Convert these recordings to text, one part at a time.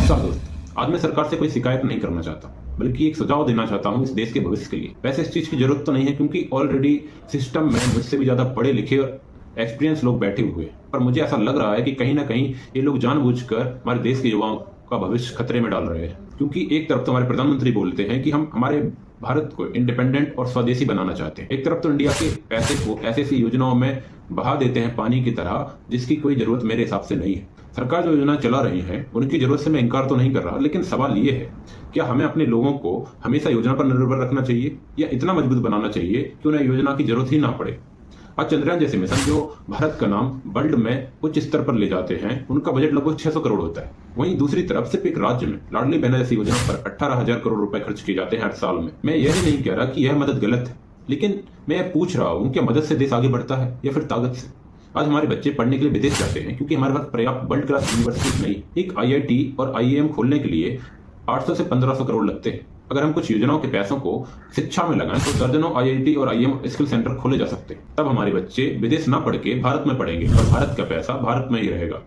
नमस्कार दोस्त, आज मैं सरकार से कोई शिकायत नहीं करना चाहता, बल्कि एक सुझाव देना चाहता हूँ इस देश के भविष्य के लिए। वैसे इस चीज की जरूरत तो नहीं है, क्योंकि ऑलरेडी सिस्टम में मुझसे भी ज्यादा पढ़े लिखे और एक्सपीरियंस लोग बैठे हुए हैं। पर मुझे ऐसा लग रहा है कि कहीं ना कहीं ये लोग जानबूझकर हमारे देश के युवाओं का भविष्य खतरे में डाल रहे हैं। क्योंकि एक तरफ तो हमारे प्रधानमंत्री बोलते हैं कि हम हमारे भारत को इंडिपेंडेंट और स्वदेशी बनाना चाहते हैं, एक तरफ तो इंडिया के पैसे को ऐसी ऐसी योजनाओं में बहा देते हैं पानी की तरह, जिसकी कोई जरूरत मेरे हिसाब से नहीं है। सरकार जो योजना चला रही है उनकी जरूरत से मैं इनकार तो नहीं कर रहा, लेकिन सवाल ये है, क्या हमें अपने लोगों को हमेशा योजना पर निर्भर रखना चाहिए या इतना मजबूत बनाना चाहिए कि उन्हें योजना की जरूरत ही ना पड़े। आज चंद्रयान जैसे मिशन जो भारत का नाम वर्ल्ड में उच्च स्तर पर ले जाते हैं, उनका बजट लगभग 600 करोड़ होता है। वहीं दूसरी तरफ सिर्फ एक राज्य में लाडली बहना जैसी योजना पर 18,000 करोड़ रुपए खर्च किए जाते हैं हर साल में। मैं यह नहीं कह रहा कि यह मदद गलत है, लेकिन मैं पूछ रहा हूँ, क्या मदद से देश आगे बढ़ता है या फिर ताकत से? आज हमारे बच्चे पढ़ने के लिए विदेश जाते हैं क्योंकि हमारे पास पर्याप्त वर्ल्ड क्लास यूनिवर्सिटीज नहीं। एक IIT और IIM खोलने के लिए 800 से 1500 करोड़ लगते हैं। अगर हम कुछ योजनाओं के पैसों को शिक्षा में लगाएं तो दर्जनों IIT और IIM स्किल सेंटर खोले जा सकते हैं। तब हमारे बच्चे विदेश ना पढ़ के भारत में पढ़ेंगे और भारत का पैसा भारत में ही रहेगा।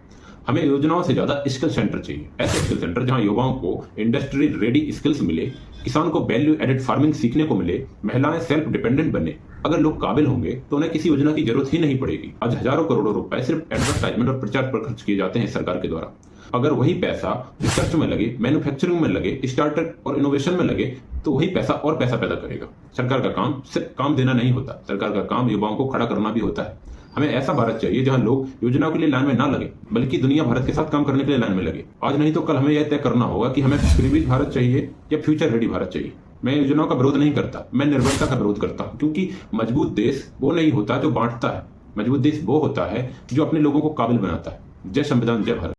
हमें योजनाओं से ज्यादा स्किल सेंटर चाहिए, ऐसे स्किल सेंटर जहां युवाओं को इंडस्ट्री रेडी स्किल्स मिले, किसान को वैल्यू एडेड फार्मिंग सीखने को मिले, महिलाएं सेल्फ डिपेंडेंट बने। अगर लोग काबिल होंगे तो उन्हें किसी योजना की जरूरत ही नहीं पड़ेगी। आज हजारों करोड़ों रुपए सिर्फ एडवर्टाइजमेंट और प्रचार पर खर्च किए जाते हैं सरकार के द्वारा। अगर वही पैसा रिसर्च में लगे, मैन्युफैक्चरिंग में लगे, स्टार्टअप और इनोवेशन में लगे, तो वही पैसा और पैसा पैदा करेगा। सरकार का काम सिर्फ काम देना नहीं होता, सरकार का काम युवाओं को खड़ा करना भी होता है। हमें ऐसा भारत चाहिए जहां लोग योजनाओं के लिए लाइन में ना लगे, बल्कि दुनिया भारत के साथ काम करने के लिए लाइन में लगे। आज नहीं तो कल हमें यह तय करना होगा कि हमें गरीबी भारत चाहिए या फ्यूचर रेडी भारत चाहिए। मैं योजनाओं का विरोध नहीं करता, मैं निर्भरता का विरोध करता हूं, क्योंकि मजबूत देश वो नहीं होता जो बांटता है, मजबूत देश वो होता है जो अपने लोगों को काबिल बनाता है। जय संविधान, जय भारत।